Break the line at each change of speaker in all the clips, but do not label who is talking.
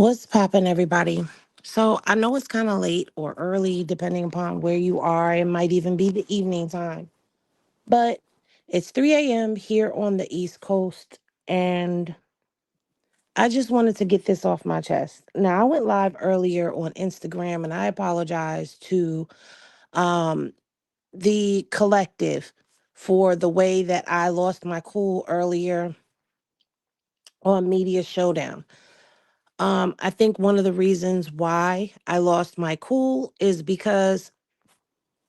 What's poppin', everybody? So I know it's kind of late or early, depending upon where you are. It might even be the evening time, but it's 3 a.m. here on the East Coast, and I just wanted to get this off my chest. Now, I went live earlier on Instagram, and I apologize to um, the collective for the way that I lost my cool earlier on Media Showdown. I think one of the reasons why I lost my cool is because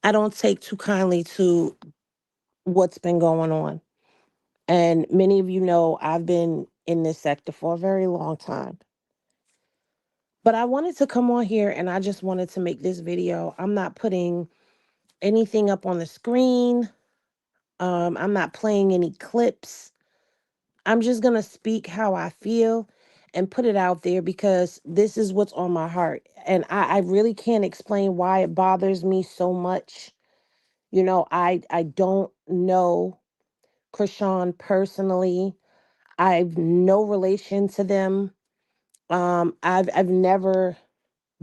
I don't take too kindly to what's been going on. And many of you know I've been in this sector for a very long time. But I wanted to come on here and I just wanted to make this video. I'm not putting anything up on the screen. I'm not playing any clips. I'm just going to speak how I feel and put it out there because this is what's on my heart. And I really can't explain why it bothers me so much. I don't know Chrisean personally. I've no relation to them. I've never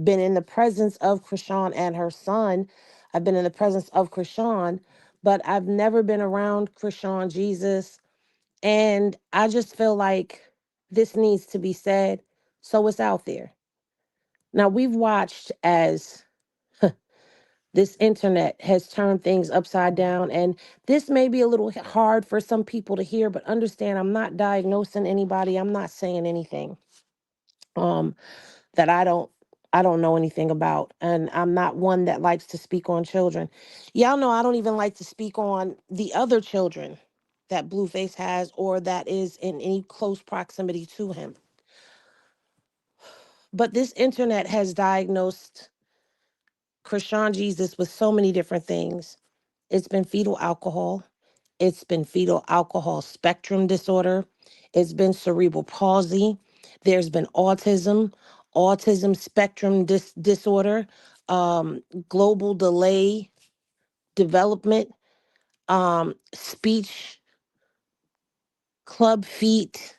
been in the presence of Chrisean and her son. I've been in the presence of Chrisean, but I've never been around Chrisean Jesus. And I just feel like this needs to be said, so it's out there. Now, we've watched as this internet has turned things upside down, and this may be a little hard for some people to hear, but understand I'm not diagnosing anybody. I'm not saying anything um, that I don't know anything about, and I'm not one that likes to speak on children. Y'all know I don't even like to speak on the other children that Blueface has or that is in any close proximity to him. But this internet has diagnosed Chrisean Jesus with so many different things. It's been fetal alcohol. It's been fetal alcohol spectrum disorder. It's been cerebral palsy. There's been autism spectrum disorder, global delay development, speech, club feet,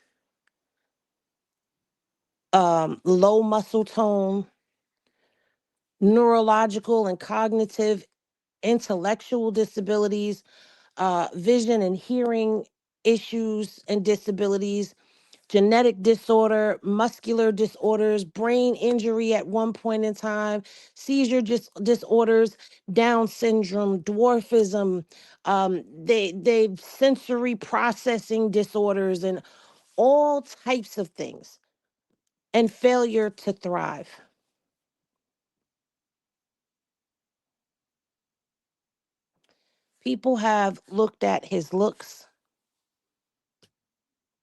low muscle tone, neurological and cognitive, intellectual disabilities, vision and hearing issues and disabilities, genetic disorder, muscular disorders, brain injury at one point in time, seizure disorders, Down syndrome, dwarfism, they sensory processing disorders, and all types of things, and failure to thrive. People have looked at his looks.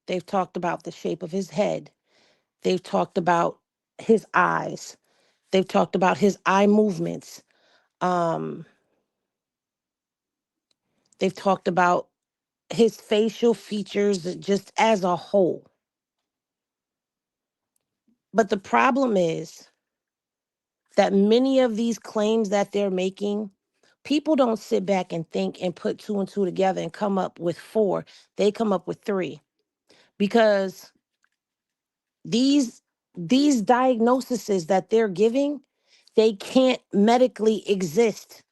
They've talked about the shape of his head. They've talked about his eyes. They've talked about his eye movements. Um, they've talked about his facial features just as a whole. But the problem is that many of these claims that they're making, people don't sit back and think and put two and two together and come up with four. They come up with three because these these diagnoses that they're giving, they can't medically exist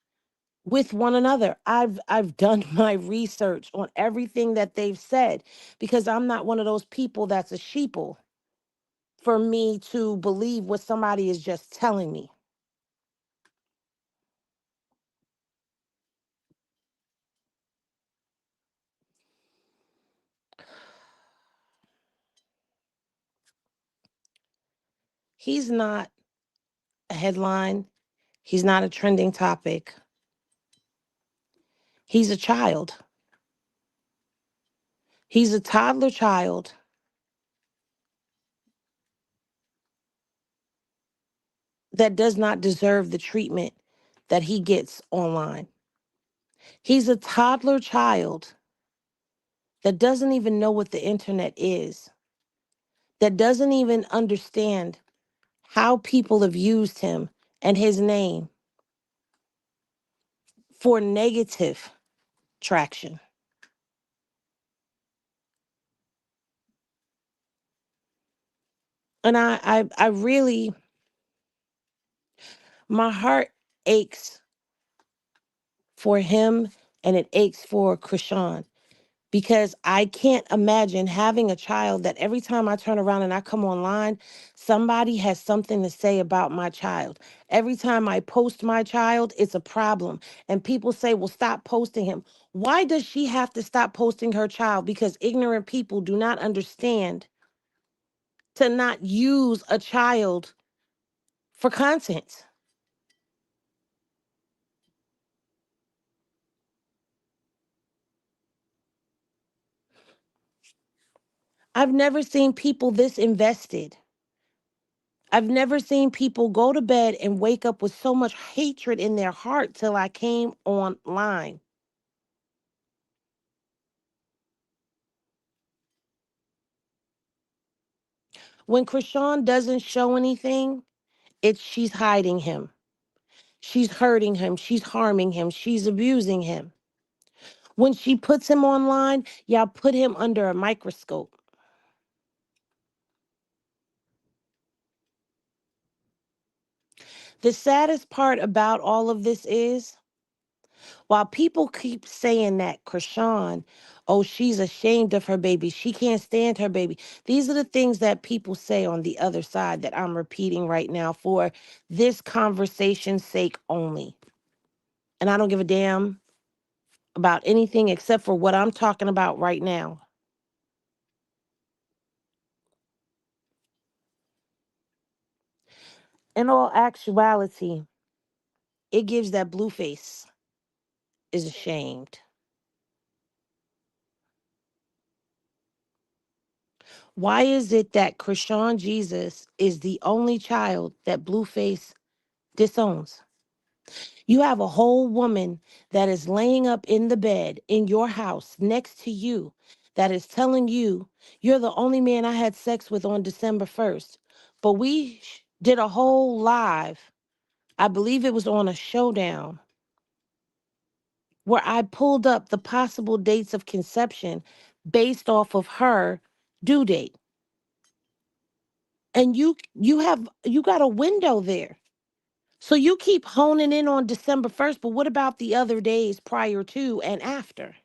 with one another. I've done my research on everything that they've said because I'm not one of those people that's a sheeple for me to believe what somebody is just telling me. He's not a headline, he's not a trending topic. He's a child. He's a toddler child that does not deserve the treatment that he gets online. He's a toddler child that doesn't even know what the internet is, that doesn't even understand how people have used him and his name for negative traction. And I really, my heart aches for him and it aches for Krishan, because I can't imagine having a child that every time I turn around and I come online, somebody has something to say about my child. Every time I post my child, it's a problem. And people say, well, stop posting him. Why does she have to stop posting her child? Because ignorant people do not understand to not use a child for content. I've never seen people this invested. I've never seen people go to bed and wake up with so much hatred in their heart till I came online. When Krishan doesn't show anything, it's she's hiding him. She's hurting him. She's harming him. She's abusing him. When she puts him online, y'all put him under a microscope. The saddest part about all of this is, while people keep saying that Krishan, oh, she's ashamed of her baby, she can't stand her baby. These are the things that people say on the other side that I'm repeating right now for this conversation's sake only. And I don't give a damn about anything except for what I'm talking about right now. In all actuality, it gives that Blueface is ashamed. Why is it that Krishan Jesus is the only child that Blueface disowns? You have a whole woman that is laying up in the bed in your house next to you that is telling you you're the only man I had sex with on December 1st. But we did a whole live, I believe it was on a showdown, where I pulled up the possible dates of conception based off of her due date. And you got a window there. So you keep honing in on December 1st, but what about the other days prior to and after?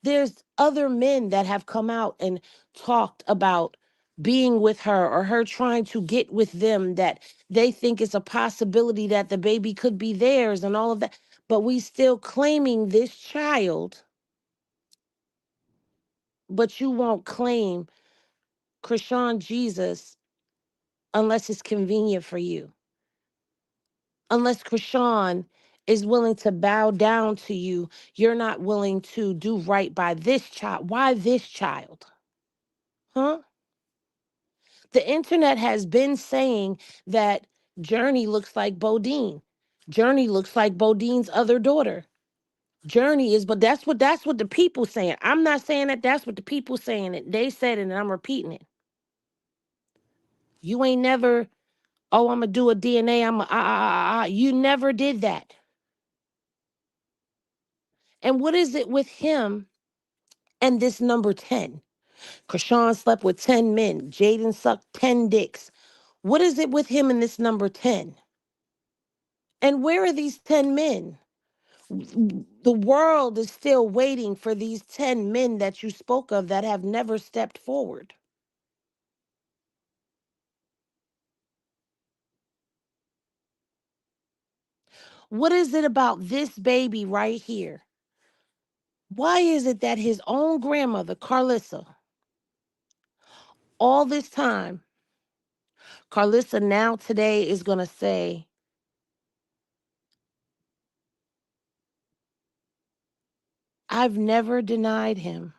There's other men that have come out and talked about being with her or her trying to get with them, that they think it's a possibility that the baby could be theirs and all of that. But we still claiming this child, but you won't claim Krishan Jesus unless it's convenient for you. Unless Krishan is willing to bow down to you, you're not willing to do right by this child. Why this child? Huh? The internet has been saying that Journey looks like Bodine. Journey looks like Bodine's other daughter. Journey is, but that's what the people saying. I'm not saying that. That's what the people saying. It. They said it, and I'm repeating it. You ain't never. Oh, I'm gonna do a DNA. I'm a, You never did that. And what is it with him and this number 10? Krishan slept with 10 men. Jaden sucked 10 dicks. What is it with him and this number 10? And where are these 10 men? The world is still waiting for these 10 men that you spoke of that have never stepped forward. What is it about this baby right here? Why is it that his own grandmother, Carlissa, all this time, Carlissa now today is going to say, I've never denied him.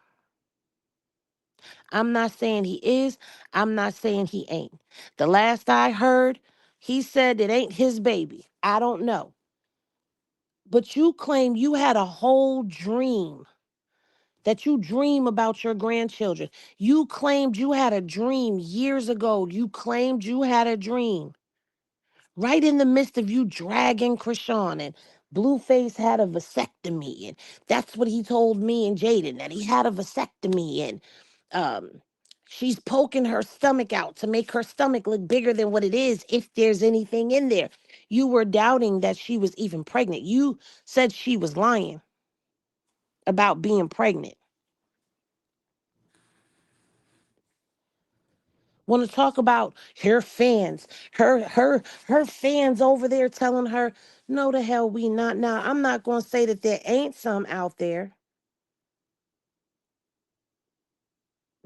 I'm not saying he is. I'm not saying he ain't. The last I heard, he said it ain't his baby. I don't know. But you claim you had a whole dream, that you dream about your grandchildren. You claimed you had a dream years ago. You claimed you had a dream. Right in the midst of you dragging Krishan, and Blueface had a vasectomy. And that's what he told me and Jaden, that he had a vasectomy. And um, She's poking her stomach out to make her stomach look bigger than what it is if there's anything in there. You were doubting that she was even pregnant. You said she was lying about being pregnant. Want to talk about her fans, her fans over there telling her, no the hell we not. Now, I'm not going to say that there ain't some out there,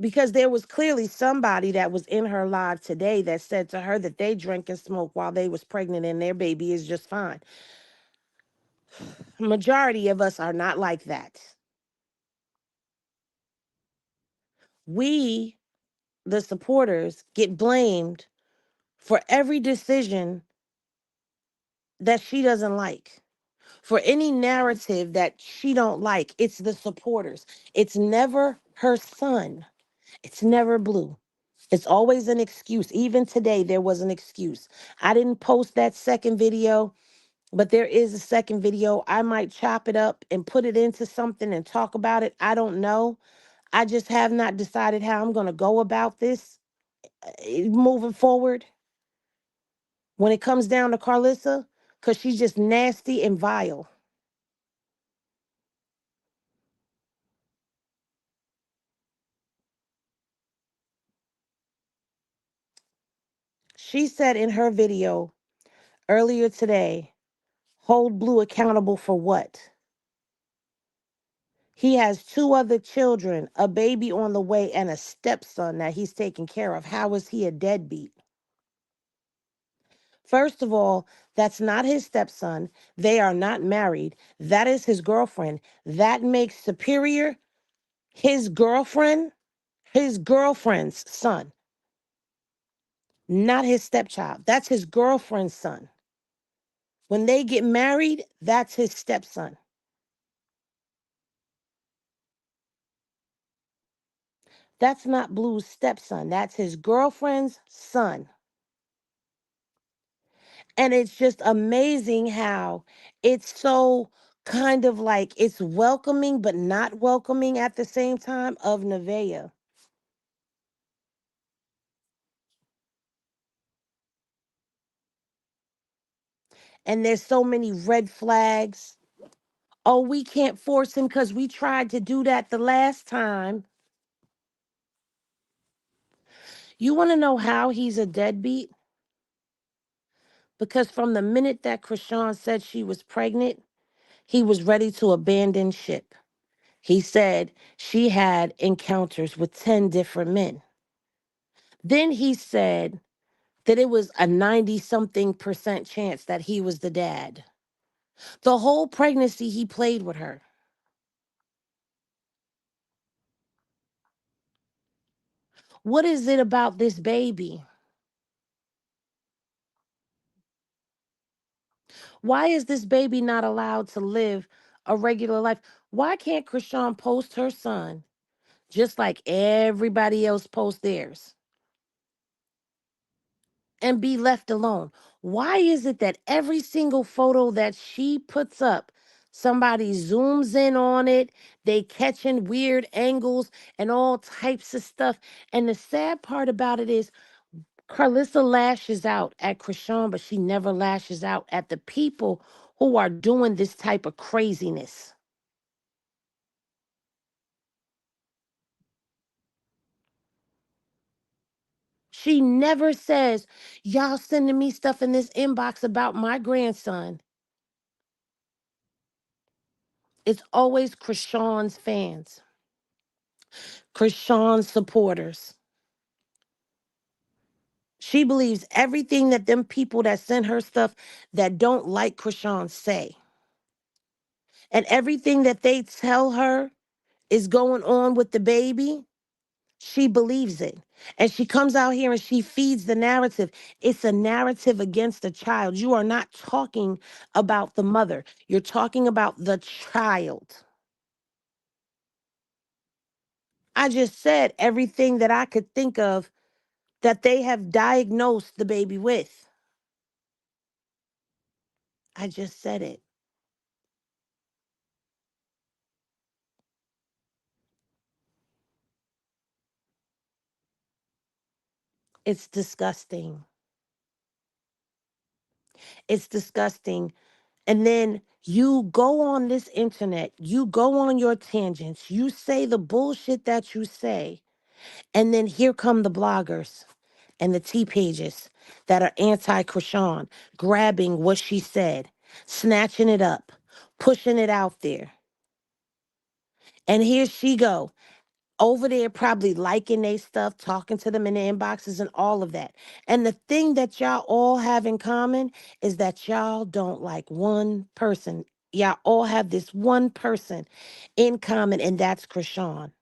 because there was clearly somebody that was in her live today that said to her that they drank and smoked while they was pregnant and their baby is just fine. Majority of us are not like that. We, the supporters, get blamed for every decision that she doesn't like. For any narrative that she don't like, it's the supporters. It's never her son. It's never Blue. It's always an excuse. Even today, there was an excuse. I didn't post that second video, but there is a second video. I might chop it up and put it into something and talk about it. I don't know. I just have not decided how I'm going to go about this moving forward when it comes down to Carlissa, because she's just nasty and vile. She said in her video earlier today, hold Blue accountable for what? He has two other children, a baby on the way, and a stepson that he's taking care of. How is he a deadbeat? First of all, that's not his stepson. They are not married. That is his girlfriend. That makes Superior his girlfriend, his girlfriend's son, not his stepchild. That's his girlfriend's son. When they get married, that's his stepson. That's not Blue's stepson. That's his girlfriend's son. And it's just amazing how it's so kind of like it's welcoming but not welcoming at the same time of Nevaeh. And there's so many red flags. Oh, we can't force him because we tried to do that the last time. You want to know how he's a deadbeat? Because from the minute that Chrisean said she was pregnant, he was ready to abandon ship. He said she had encounters with 10 different men. Then he said that it was a 90 something percent chance that he was the dad. The whole pregnancy, he played with her. What is it about this baby? Why is this baby not allowed to live a regular life? Why can't Chrisean post her son just like everybody else posts theirs and be left alone? Why is it that every single photo that she puts up, somebody zooms in on it, they catching weird angles and all types of stuff? And the sad part about it is Carlissa lashes out at Chrisean, but she never lashes out at the people who are doing this type of craziness. She never says, y'all sending me stuff in this inbox about my grandson. It's always Chrisean's fans, Chrisean's supporters. She believes everything that them people that send her stuff that don't like Chrisean say. And everything that they tell her is going on with the baby, she believes it. And she comes out here and she feeds the narrative. It's a narrative against the child. You are not talking about the mother, you're talking about the child. I just said everything that I could think of that they have diagnosed the baby with. I just said it. It's disgusting. It's disgusting. And then you go on this internet, you go on your tangents, you say the bullshit that you say, and then here come the bloggers and the T pages that are anti Chrisean, grabbing what she said, snatching it up, pushing it out there. And here she go, over there probably liking they stuff, talking to them in the inboxes and all of that. And the thing that y'all all have in common is that y'all don't like one person. Y'all all have this one person in common, and that's Chrisean.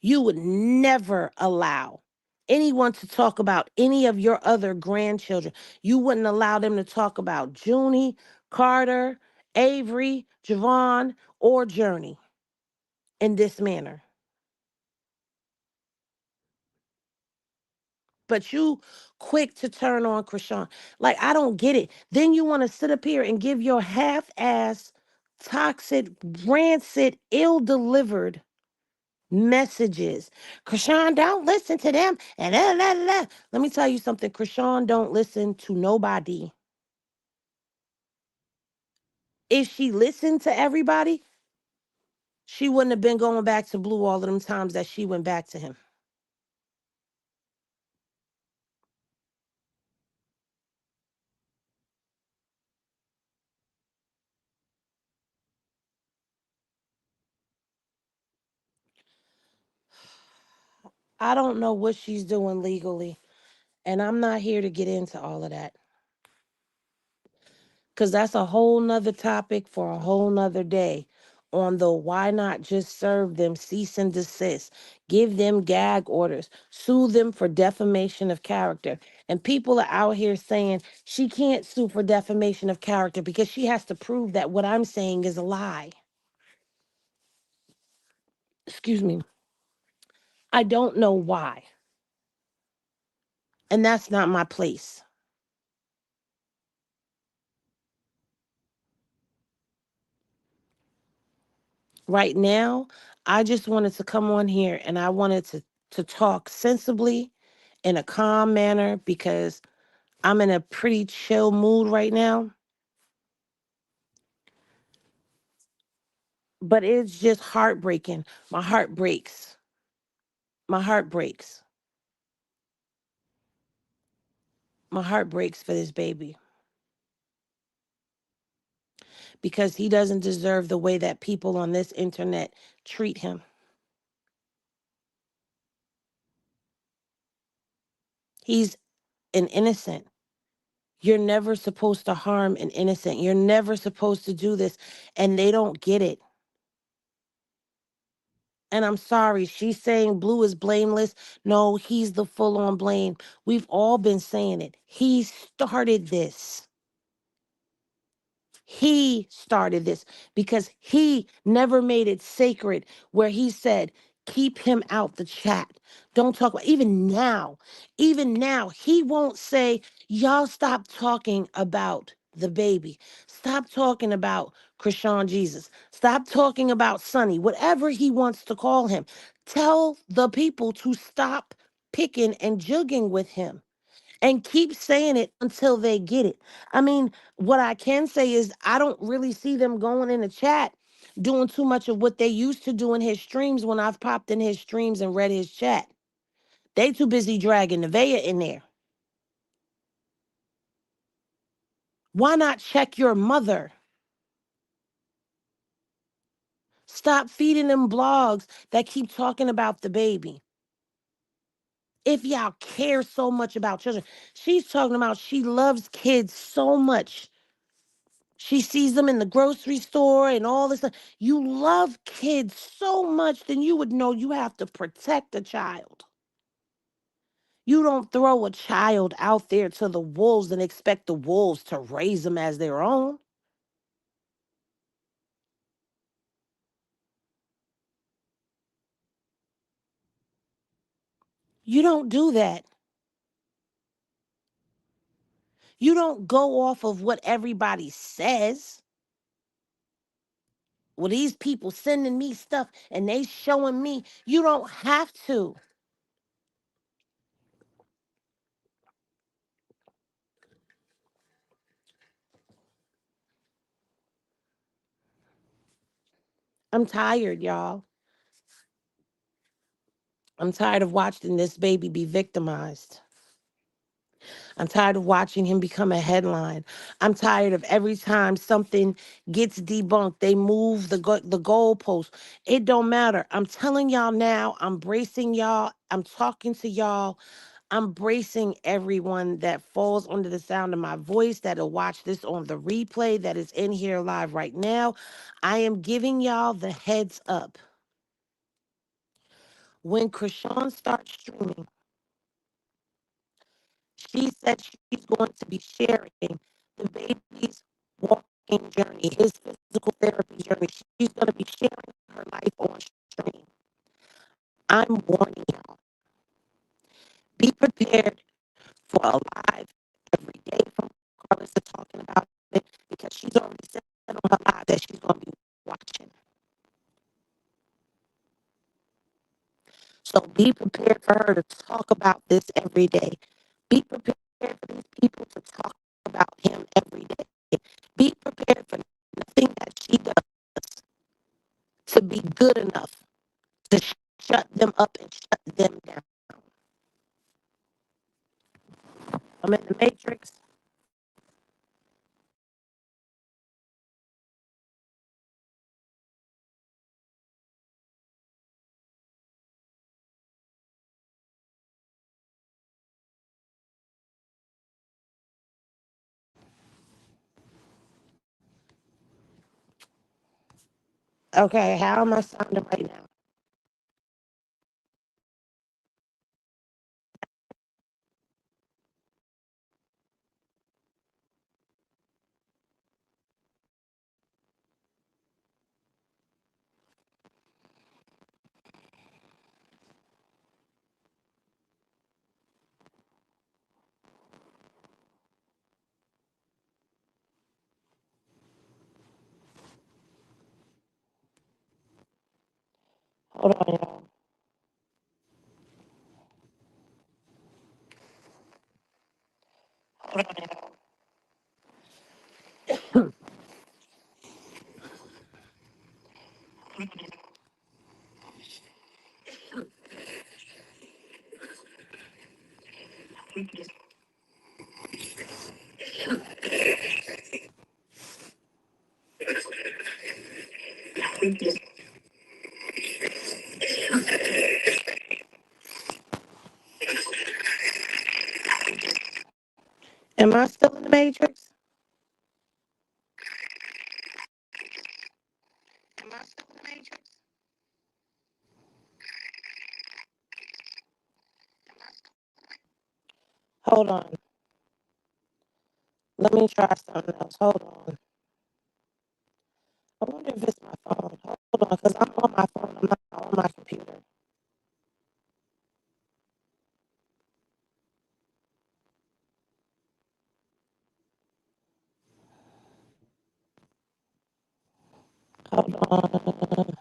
You would never allow anyone to talk about any of your other grandchildren. You wouldn't allow them to talk about Junie, Carter, Avery, Javon, or Journey in this manner. But you quick to turn on Chrisean. Like, I don't get it. Then you want to sit up here and give your half-ass, toxic, rancid, ill-delivered messages. Chrisean, don't listen to them. And let me tell you something. Chrisean don't listen to nobody. If she listened to everybody, she wouldn't have been going back to Blue all of them times that she went back to him. I don't know what she's doing legally, and I'm not here to get into all of that. Because that's a whole nother topic for a whole nother day on the why not just serve them cease and desist, give them gag orders, sue them for defamation of character. And people are out here saying she can't sue for defamation of character because she has to prove that what I'm saying is a lie. Excuse me. I don't know why. And that's not my place. Right now, I just wanted to come on here and I wanted to talk sensibly in a calm manner because I'm in a pretty chill mood right now. But it's just heartbreaking. My heart breaks. My heart breaks. My heart breaks for this baby because he doesn't deserve the way that people on this internet treat him. He's an innocent. You're never supposed to harm an innocent. You're never supposed to do this. And they don't get it. And I'm sorry, she's saying Blue is blameless. No, he's the full on blame. We've all been saying it. He started this. He started this because he never made it sacred where he said, keep him out the chat. Don't talk about even now, he won't say, y'all stop talking about the baby. Stop talking about Chrisean Jesus. Stop talking about Sonny, whatever he wants to call him. Tell the people to stop picking and jugging with him and keep saying it until they get it. I mean, what I can say is I don't really see them going in the chat doing too much of what they used to do in his streams when I've popped in his streams and read his chat. They too busy dragging Nevaeh in there. Why not check your mother? Stop feeding them blogs that keep talking about the baby. If y'all care so much about children, she's talking about she loves kids so much. She sees them in the grocery store and all this stuff. You love kids so much, then you would know you have to protect a child. You don't throw a child out there to the wolves and expect the wolves to raise them as their own. You don't do that. You don't go off of what everybody says. Well, these people sending me stuff and they showing me. You don't have to. I'm tired, y'all. I'm tired of watching this baby be victimized. I'm tired of watching him become a headline. I'm tired of every time something gets debunked, they move the goalpost. It don't matter. I'm telling y'all now. I'm bracing y'all. I'm talking to y'all. I'm bracing everyone that falls under the sound of my voice that'll watch this on the replay that is in here live right now. I am giving y'all the heads up. When Chrisean starts streaming, she said she's going to be sharing the baby's walking journey, his physical therapy journey. She's going to be sharing her life on stream. I'm warning y'all. Be prepared for a live every day from Carlissa talking about it because she's already said on her live that she's going to be watching. So be prepared for her to talk about this every day. Be prepared for these people to talk about him every day. Be prepared for nothing that she does to be good enough to shut them up and shut them down. I'm in the matrix. Okay, how am I sounding right now? Hold on, y'all. Hold on, y'all. Am I still in the matrix? Am I still in the matrix? Hold on. Let me try something else. Hold on. I wonder if it's my phone. Hold on, because I'm on my phone. I'm not on my computer. Hold on.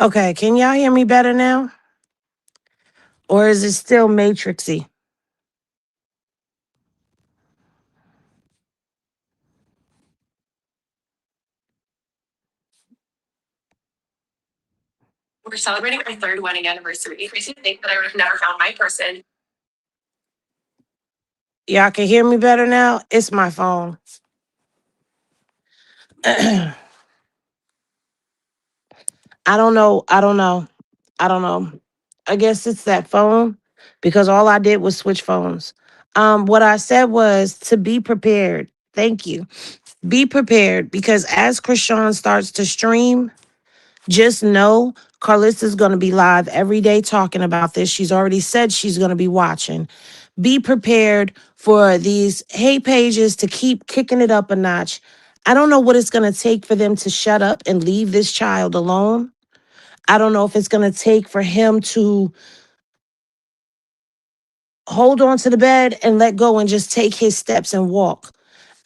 Okay, can y'all hear me better now? Or is it still matrixy? We're celebrating our third wedding anniversary. It makes me think that I would have never found my person. Y'all can hear me better now? It's my phone. I don't know. I don't know. I don't know. I guess it's that phone because all I did was switch phones. What I said was to be prepared. Thank you. Be prepared because as Chrisean starts to stream, Just know Carlissa's going to be live every day talking about this. She's already said she's going to be watching. Be prepared for these hate pages to keep kicking it up a notch. I don't know what it's going to take for them to shut up and leave this child alone. I don't know if it's going to take for him to hold on to the bed and let go and just take his steps and walk.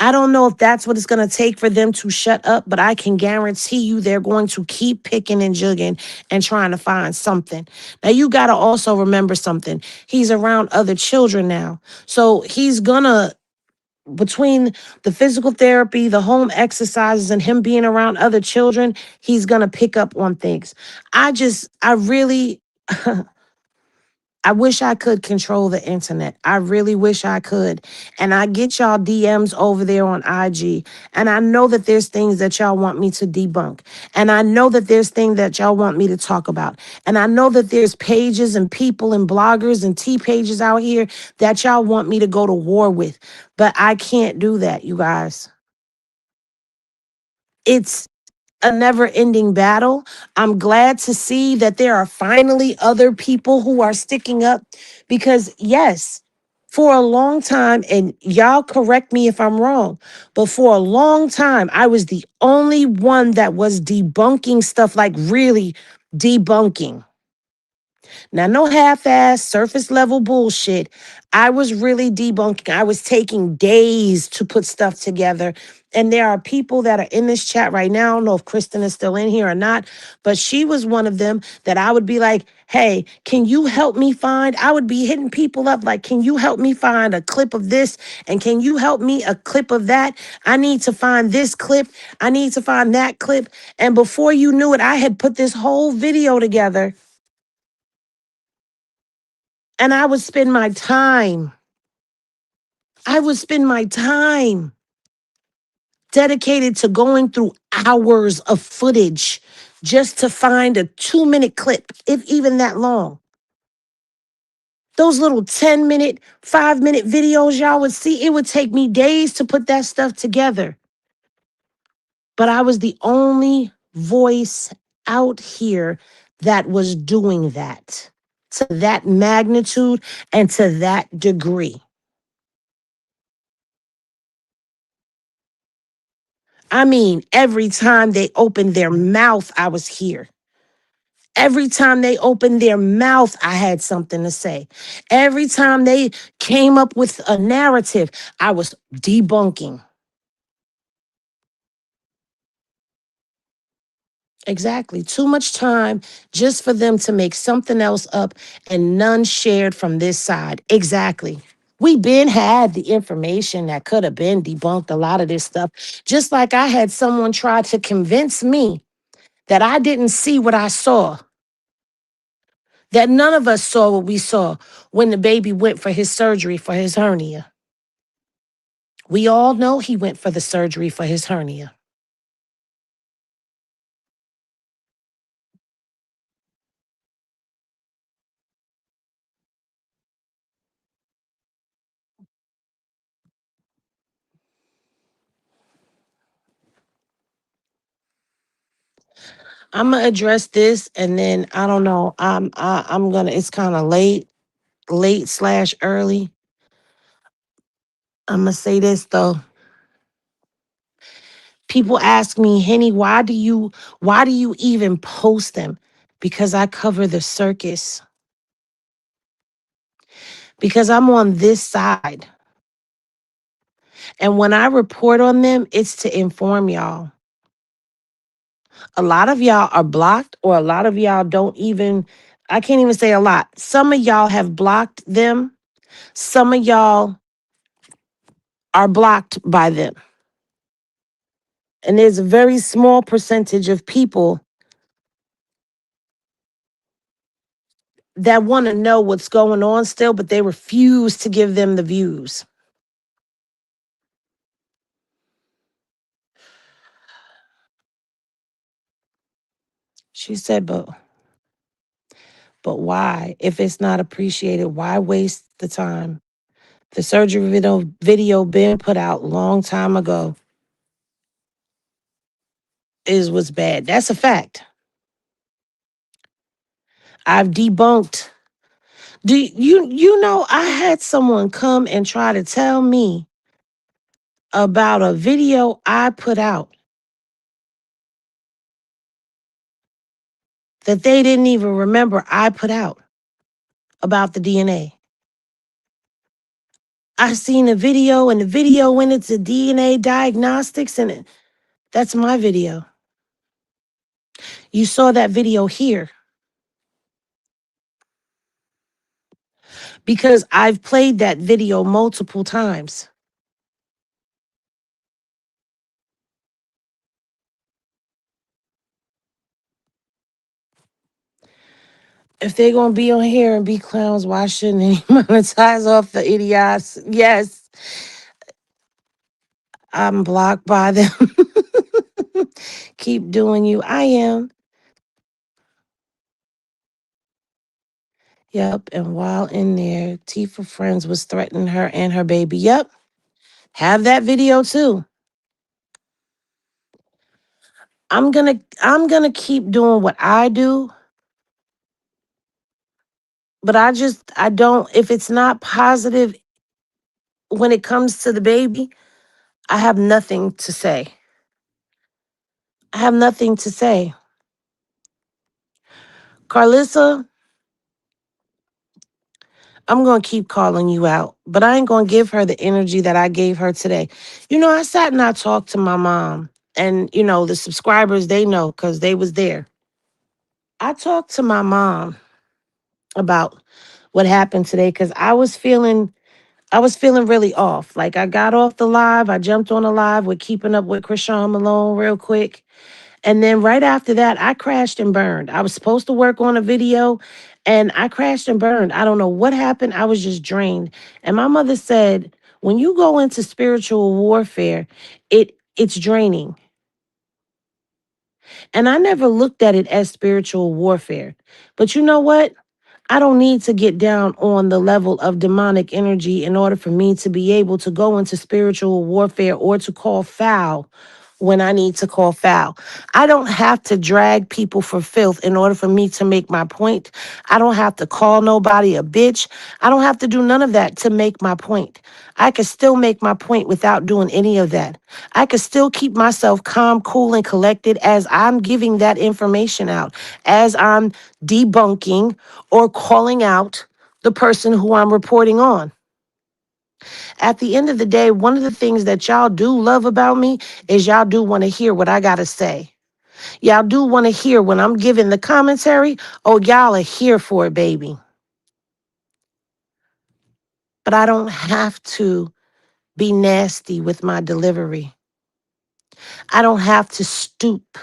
I don't know if that's what it's going to take for them to shut up, but I can guarantee you they're going to keep picking and jugging and trying to find something. Now, you got to also remember something. He's around other children now. So he's going to, between the physical therapy, the home exercises, and him being around other children, he's going to pick up on things. I really. I wish I could control the internet. I really wish I could. And I get y'all DMs over there on IG. And I know that there's things that y'all want me to debunk. And I know that there's things that y'all want me to talk about. And I know that there's pages and people and bloggers and T pages out here that y'all want me to go to war with. But I can't do that, you guys. It's a never ending battle. I'm glad to see that there are finally other people who are sticking up because, yes, for a long time, and y'all correct me if I'm wrong, but for a long time, I was the only one that was debunking stuff, like really debunking. Now, no half ass surface level bullshit. I was really debunking. I was taking days to put stuff together. And there are people that are in this chat right now. I don't know if Kristen is still in here or not, but she was one of them that I would be like, hey, can you help me find? I would be hitting people up like, can you help me find a clip of this? And can you help me a clip of that? I need to find this clip. I need to find that clip. And before you knew it, I had put this whole video together. And I would spend my time dedicated to going through hours of footage just to find a 2-minute clip, if even that long. Those little 10-minute, 5-minute videos y'all would see, it would take me days to put that stuff together. But I was the only voice out here that was doing that to that magnitude and to that degree. I mean, every time they opened their mouth, I was here. Every time they opened their mouth, I had something to say. Every time they came up with a narrative, I was debunking. Exactly. Too much time just for them to make something else up and none shared from this side. Exactly. We been had the information that could have been debunked a lot of this stuff. Just like I had someone try to convince me that I didn't see what I saw, that none of us saw what we saw when the baby went for his surgery for his hernia. We all know he went for the surgery for his hernia. I'm gonna address this, and then I don't know. I'm gonna. It's kind of late slash early. I'm gonna say this though. People ask me, Henny, why do you even post them? Because I cover the circus. Because I'm on this side, and when I report on them, it's to inform y'all. A lot of y'all are blocked, or a lot of y'all don't even, I can't even say a lot. Some of y'all have blocked them. Some of y'all are blocked by them. And there's a very small percentage of people that want to know what's going on still, but they refuse to give them the views. She said, but why? If it's not appreciated, why waste the time? The surgery video been put out long time ago is what's bad. That's a fact. I've debunked. Do you know I had someone come and try to tell me about a video I put out that they didn't even remember I put out about the DNA. I seen a video and the video went into DNA diagnostics and that's my video. You saw that video here because I've played that video multiple times. If they're gonna be on here and be clowns, why shouldn't they monetize off the idiots? Yes, I'm blocked by them. Keep doing you. I am. Yep. And while in there, Tifa Friends was threatening her and her baby. Yep. Have that video too. I'm gonna keep doing what I do, but I don't if it's not positive when it comes to the baby, I have nothing to say. I have nothing to say. Carlissa, I'm going to keep calling you out, but I ain't going to give her the energy that I gave her today. You know, I sat and I talked to my mom, and, you know, the subscribers, they know because they was there. I talked to my mom about what happened today because I was feeling really off. Like I got off the live, I jumped on the live with Keeping Up with Chrisean Malone real quick. And then right after that, I crashed and burned. I was supposed to work on a video and I crashed and burned. I don't know what happened. I was just drained. And my mother said, when you go into spiritual warfare, it's draining. And I never looked at it as spiritual warfare. But you know what? I don't need to get down on the level of demonic energy in order for me to be able to go into spiritual warfare or to call foul when I need to call foul. I don't have to drag people for filth in order for me to make my point. I don't have to call nobody a bitch. I don't have to do none of that to make my point. I can still make my point without doing any of that. I can still keep myself calm, cool, and collected as I'm giving that information out, as I'm debunking or calling out the person who I'm reporting on. At the end of the day, one of the things that y'all do love about me is y'all do want to hear what I got to say. Y'all do want to hear when I'm giving the commentary. Oh, y'all are here for it, baby. But I don't have to be nasty with my delivery. I don't have to stoop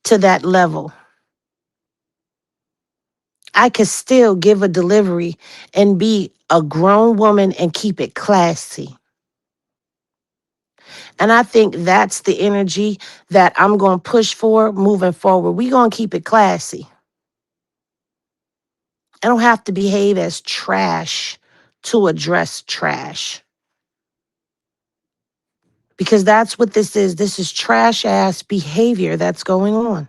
to that level. I could still give a delivery and be a grown woman and keep it classy. And I think that's the energy that I'm going to push for moving forward. We're going to keep it classy. I don't have to behave as trash to address trash. Because that's what this is. This is trash ass behavior that's going on.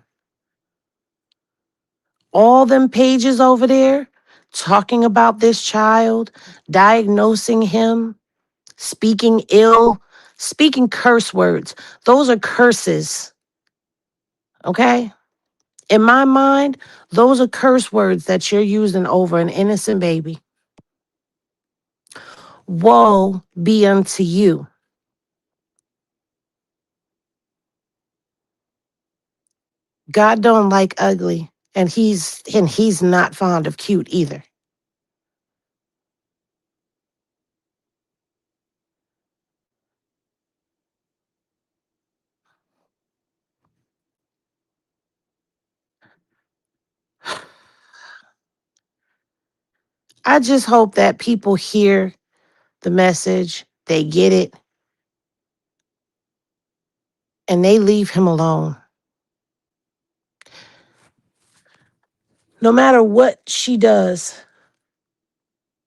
All them pages over there talking about this child, diagnosing him, speaking ill, speaking curse words. Those are curses. Okay? In my mind, those are curse words that you're using over an innocent baby. Woe be unto you. God don't like ugly, and he's not fond of cute either. I just hope that people hear the message, they get it, and they leave him alone. No matter what she does,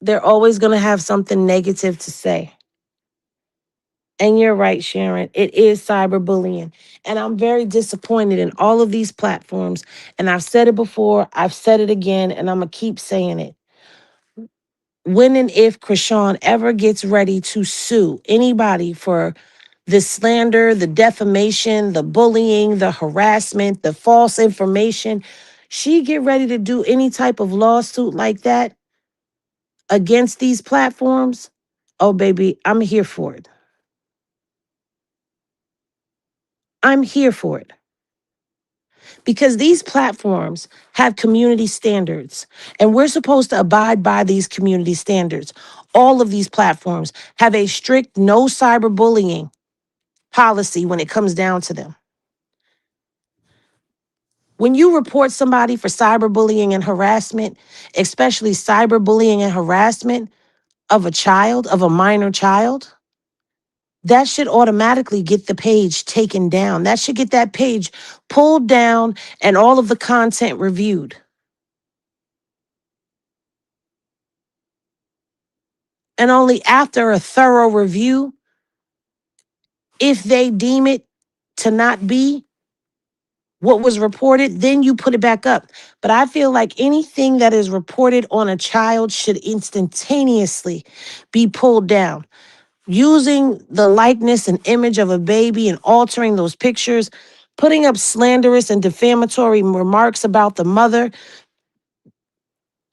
they're always going to have something negative to say. And you're right, Sharon. It is cyberbullying. And I'm very disappointed in all of these platforms. And I've said it before, I've said it again, and I'm going to keep saying it. When and if Chrisean ever gets ready to sue anybody for the slander, the defamation, the bullying, the harassment, the false information, she get ready to do any type of lawsuit like that against these platforms, oh baby, I'm here for it. I'm here for it. Because these platforms have community standards and we're supposed to abide by these community standards. All of these platforms have a strict no cyberbullying policy when it comes down to them. When you report somebody for cyberbullying and harassment, especially cyberbullying and harassment of a child, of a minor child, that should automatically get the page taken down. That should get that page pulled down and all of the content reviewed. And only after a thorough review, if they deem it to not be what was reported, then you put it back up. But I feel like anything that is reported on a child should instantaneously be pulled down. Using the likeness and image of a baby and altering those pictures, putting up slanderous and defamatory remarks about the mother,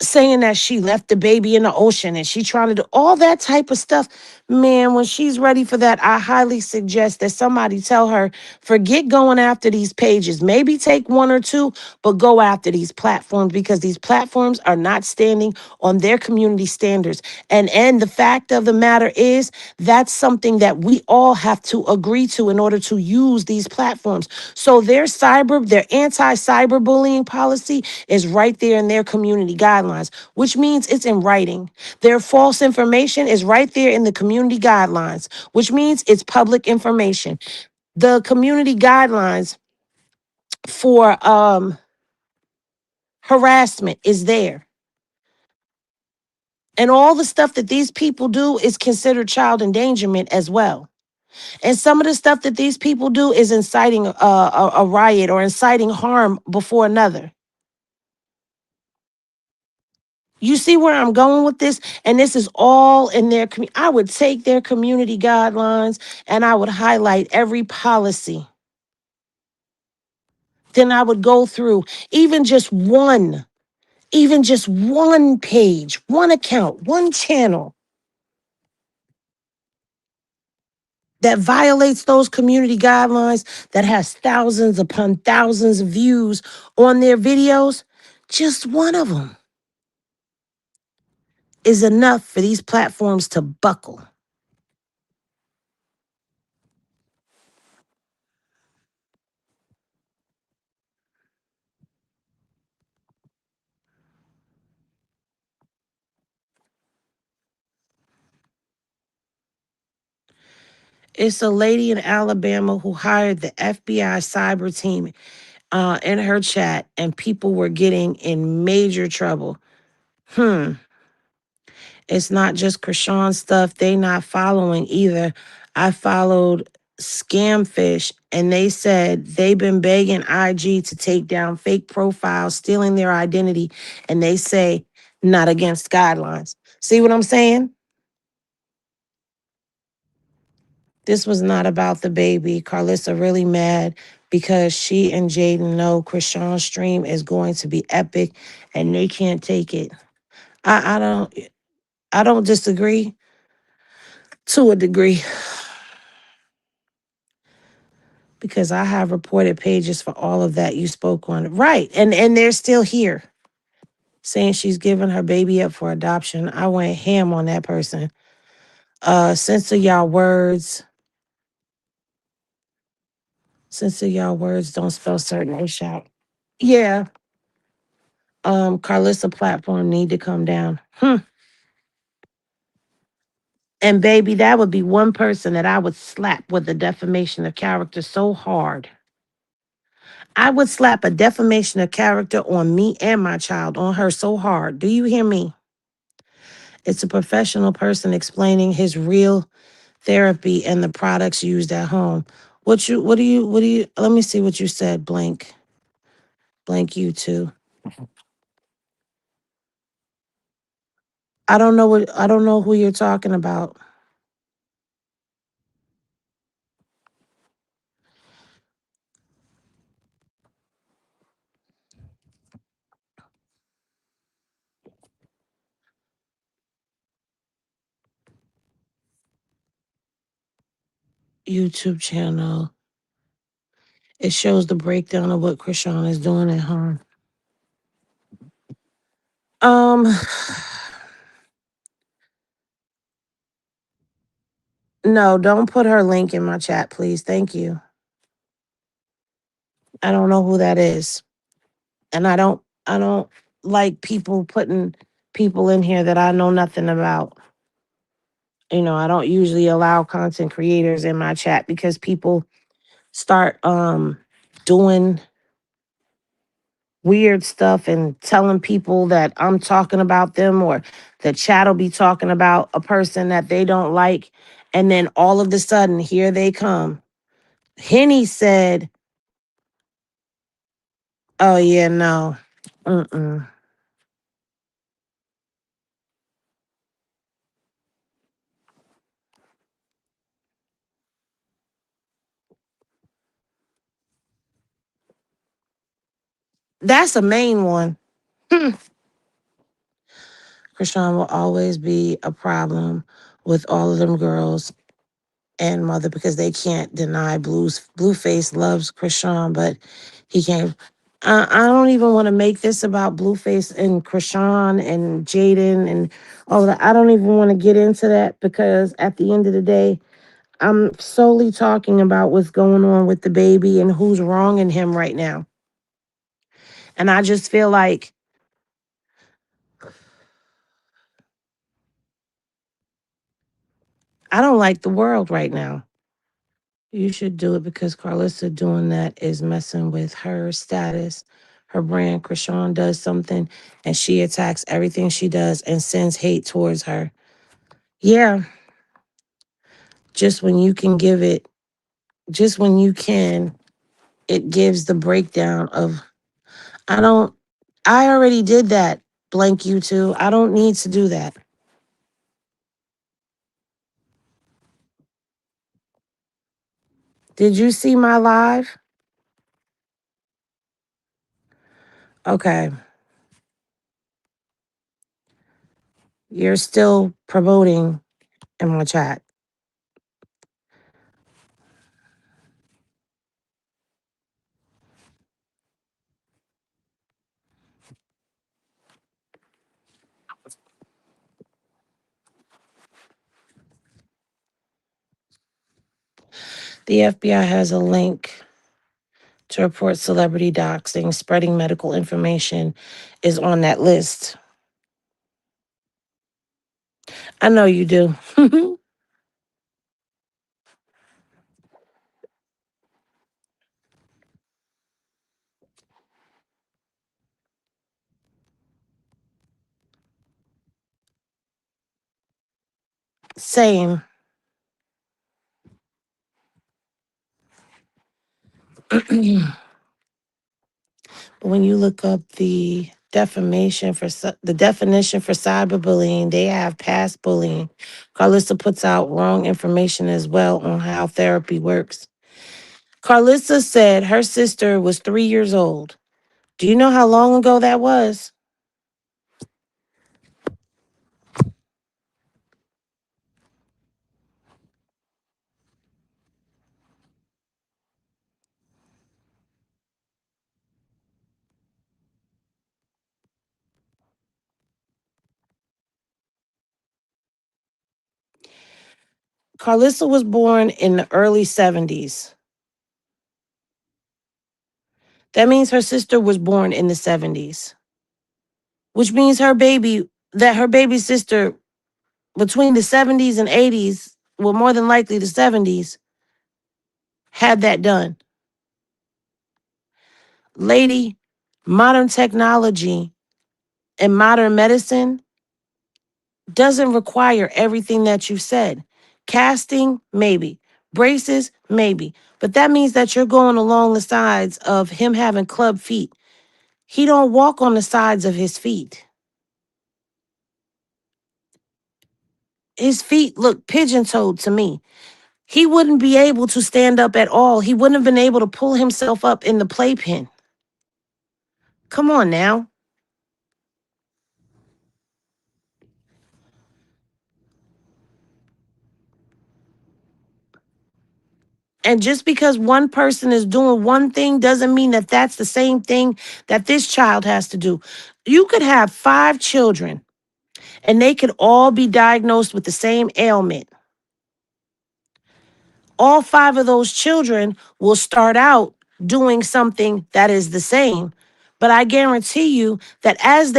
saying that she left the baby in the ocean and she trying to do all that type of stuff. Man, when she's ready for that, I highly suggest that somebody tell her, forget going after these pages. Maybe take one or two, but go after these platforms because these platforms are not standing on their community standards. And the fact of the matter is that's something that we all have to agree to in order to use these platforms. So their anti-cyber bullying policy is right there in their community guidelines, which means it's in writing. Their false information is right there in the community guidelines, which means it's public information. The community guidelines for harassment is there. And all the stuff that these people do is considered child endangerment as well. And some of the stuff that these people do is inciting a riot or inciting harm before another. You see where I'm going with this? And this is all in their community. I would take their community guidelines and I would highlight every policy. Then I would go through even just one page, one account, one channel that violates those community guidelines, that has thousands upon thousands of views on their videos. Just one of them is enough for these platforms to buckle. It's a lady in Alabama who hired the FBI cyber team in her chat, and people were getting in major trouble. Hmm. It's not just Krishan stuff. They not following either. I followed Scamfish, and they said they've been begging IG to take down fake profiles, stealing their identity, and they say not against guidelines. See what I'm saying? This was not about the baby. Carlissa really mad because she and Jaden know Krishan's stream is going to be epic and they can't take it. I don't disagree to a degree because I have reported pages for all of that you spoke on. Right. And they're still here saying she's giving her baby up for adoption. I went ham on that person. Censor y'all words. Censor y'all words. Don't spell certain A shout. Yeah. Carlissa platform need to come down. And baby, that would be one person that I would slap with a defamation of character so hard. I would slap a defamation of character on me and my child, on her so hard. Do you hear me? It's a professional person explaining his real therapy and the products used at home. Let me see what you said, blank you two. I don't know who you're talking about. YouTube channel. It shows the breakdown of what Chrisean is doing at home. Um, no, don't put her link in my chat, please. Thank you. I don't know who that is. And I don't like people putting people in here that I know nothing about. I don't usually allow content creators in my chat because people start doing weird stuff and telling people that I'm talking about them, or the chat will be talking about a person that they don't like, and then all of a sudden here they come. Henny said, "Oh yeah, no, mm-mm." That's a main one. Chrisean will always be a problem with all of them girls and mother because they can't deny Blueface loves Chrisean, but he can't. I don't even want to make this about Blueface and Chrisean and Jaden and all that. I don't even want to get into that because at the end of the day, I'm solely talking about what's going on with the baby and who's wronging him right now. And I just feel like I don't like the world right now. You should do it because Carlissa doing that is messing with her status, her brand. Chrisean does something and she attacks everything she does and sends hate towards her. Yeah, just when you can give it, just when you can, it gives the breakdown of, I don't, I already did that, blank you two. I don't need to do that. Did you see my live? Okay. You're still promoting in my chat. The FBI has a link to report celebrity doxing, spreading medical information is on that list. I know you do. Same. When you look up the definition for cyberbullying, they have past bullying. Carlissa puts out wrong information as well on how therapy works. Carlissa said her sister was 3 years old. Do you know how long ago that was? Carlissa was born in the early 70s. That means her sister was born in the 70s, which means her baby sister between the 70s and 80s, well, more than likely the 70s, had that done. Lady, modern technology and modern medicine doesn't require everything that you said. Casting, maybe. Braces, maybe. But that means that you're going along the sides of him having club feet. He don't walk on the sides of his feet. His feet look pigeon-toed to me. He wouldn't be able to stand up at all. He wouldn't have been able to pull himself up in the playpen. Come on now. And just because one person is doing one thing doesn't mean that that's the same thing that this child has to do. You could have 5 children and they could all be diagnosed with the same ailment. All 5 of those children will start out doing something that is the same. But I guarantee you that as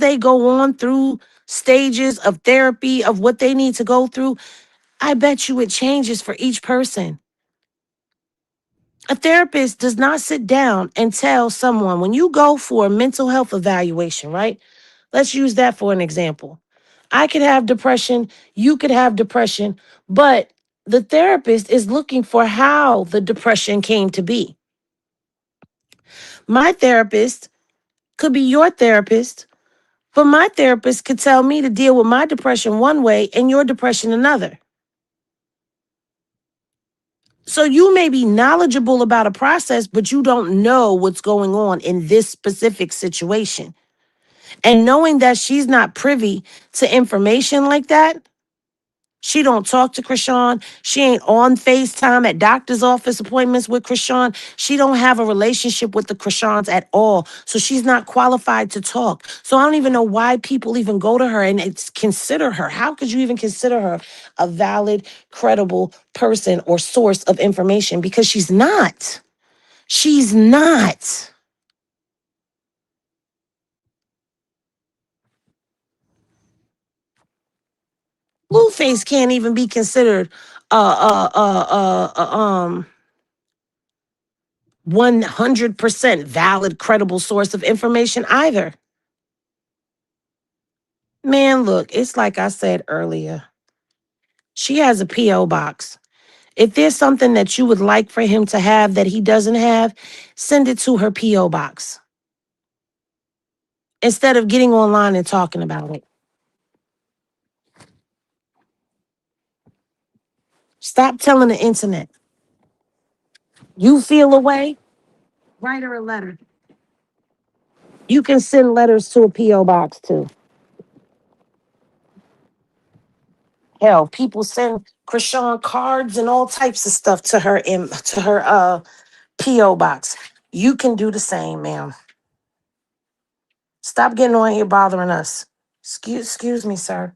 they go on through stages of therapy of what they need to go through, I bet you it changes for each person. A therapist does not sit down and tell someone when you go for a mental health evaluation, right? Let's use that for an example. I could have depression, you could have depression, but the therapist is looking for how the depression came to be. My therapist could be your therapist, but my therapist could tell me to deal with my depression one way and your depression another. So you may be knowledgeable about a process, but you don't know what's going on in this specific situation. And knowing that she's not privy to information like that, she don't talk to Chrisean. She ain't on FaceTime at doctor's office appointments with Chrisean. She don't have a relationship with the Chriseans at all. So she's not qualified to talk. So I don't even know why people even go to her and it's consider her. How could you even consider her a valid, credible person or source of information? Because she's not. She's not. Blueface can't even be considered uh uh uh uh, uh um 100% valid, credible source of information either. Man, look, it's like I said earlier. She has a P.O. box. If there's something that you would like for him to have that he doesn't have, send it to her P.O. box instead of getting online and talking about it. Stop telling the internet. You feel away? Write her a letter. You can send letters to a P.O. box too. Hell, people send Chrisean cards and all types of stuff to her P.O. box. You can do the same, ma'am. Stop getting on here bothering us. Excuse me, sir.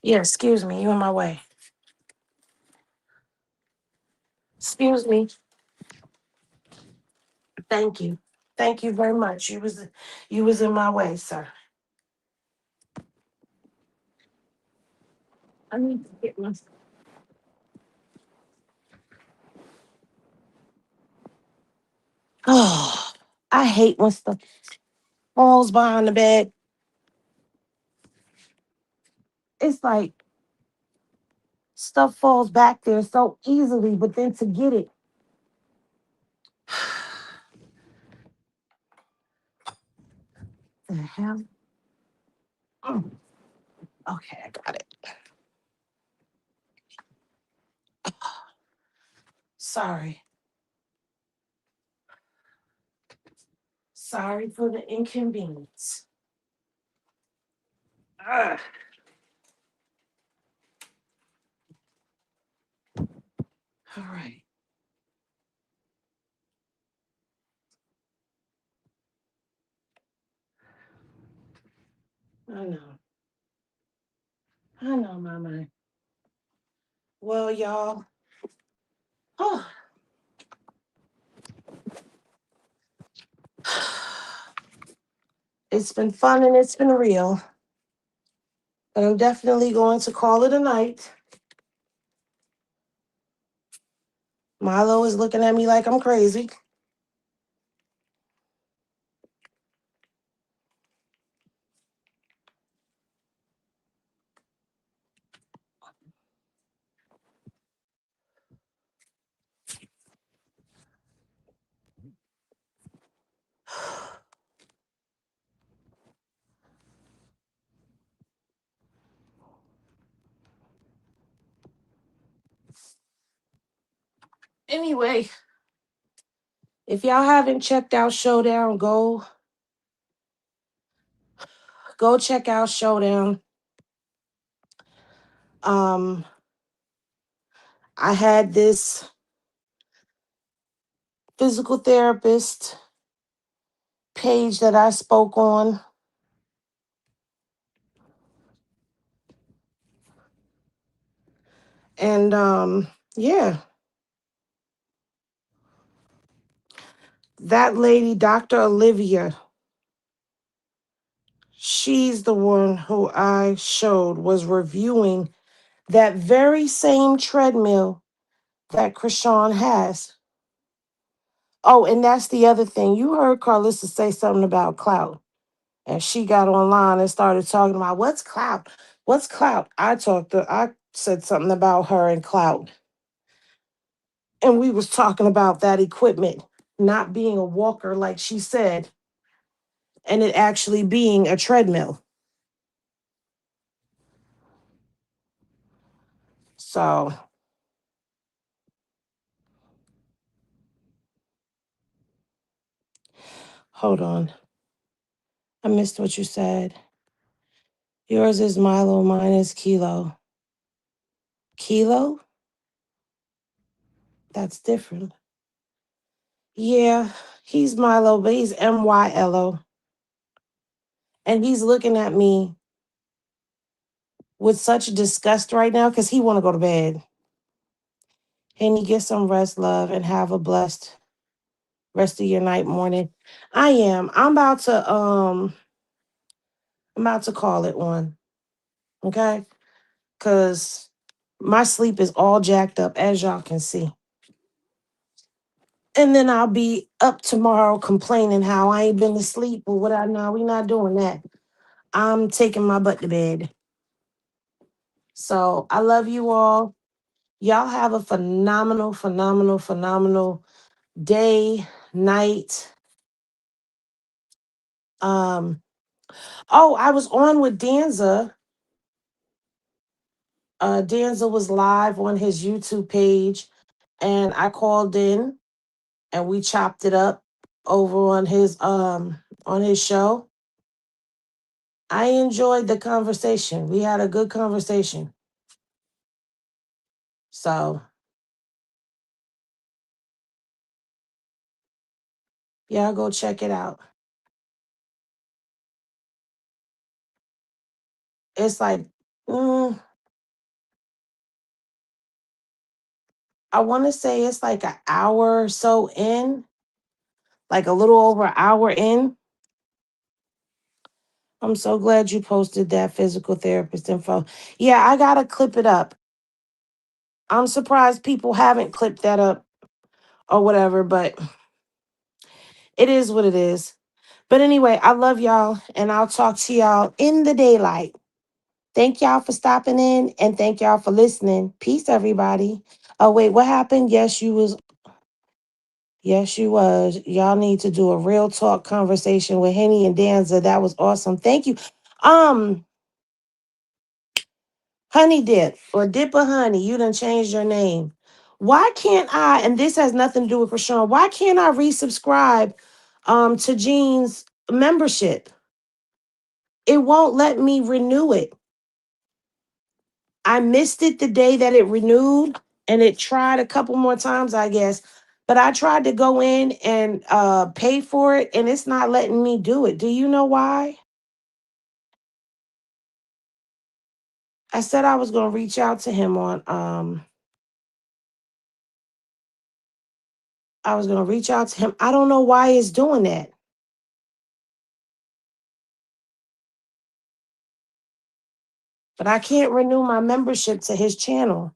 Yeah, excuse me. You in my way. Excuse me. Thank you. Thank you very much. You was in my way, sir. I need to get my. Oh, I hate when stuff falls behind the bed. It's like stuff falls back there so easily, but then to get it. The hell? Mm, okay, I got it. Sorry. Sorry for the inconvenience. Ugh. All right. I know. I know, Mama. Well, y'all, oh, it's been fun and it's been real. And I'm definitely going to call it a night. Milo is looking at me like I'm crazy. Anyway, if y'all haven't checked out Showdown, go check out Showdown. Um, I had this physical therapist page that I spoke on, and yeah, that lady, Dr. Olivia, she's the one who I showed was reviewing that very same treadmill that Chrisean has. Oh, and that's the other thing. You heard Carlissa say something about clout. And she got online and started talking about what's clout? What's clout? I said something about her and clout. And we was talking about that equipment not being a walker like she said, and it actually being a treadmill. So hold on. I missed what you said. Yours is Milo, mine is Kilo. Kilo? That's different. Yeah, he's Milo, but he's Mylo. And he's looking at me with such disgust right now because he want to go to bed. And he get some rest, love, and have a blessed rest of your night, morning. I am. I'm about to call it one. Okay? Cause my sleep is all jacked up, as y'all can see. And then I'll be up tomorrow complaining how I ain't been to sleep or what I know. We not doing that. I'm taking my butt to bed. So I love you all. Y'all have a phenomenal, phenomenal, phenomenal day, night. Um, oh, I was on with Danza. Danza was live on his YouTube page, and I called in and we chopped it up over on his show. I enjoyed the conversation. We had a good conversation. So y'all go check it out. It's like I want to say it's like an hour or so in, like a little over an hour in. I'm so glad you posted that physical therapist info. Yeah, I gotta clip it up. I'm surprised people haven't clipped that up or whatever, but it is what it is. But anyway, I love y'all and I'll talk to y'all in the daylight. Thank y'all for stopping in and thank y'all for listening. Peace, everybody. Oh, wait, what happened? Yes, you was. Yes, you was. Y'all need to do a real talk conversation with Henny and Danza. That was awesome. Thank you. Um, Honey Dip or Dip of Honey, you done changed your name. Why can't I, and this has nothing to do with Chrisean, why can't I resubscribe to Jean's membership? It won't let me renew it. I missed it the day that it renewed and it tried a couple more times, I guess. But I tried to go in and pay for it and it's not letting me do it. Do you know why? I said I was going to reach out to him on I was going to reach out to him. I don't know why it's doing that. But I can't renew my membership to his channel.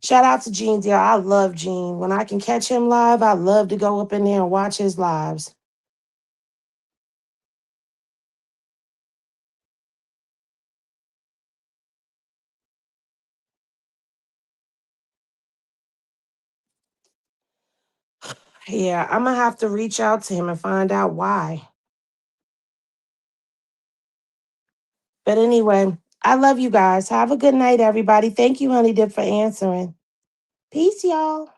Shout out to Gene, dear. I love Gene. When I can catch him live, I love to go up in there and watch his lives. Yeah, I'm going to have to reach out to him and find out why. But anyway, I love you guys. Have a good night, everybody. Thank you, Honey Dip, for answering. Peace, y'all.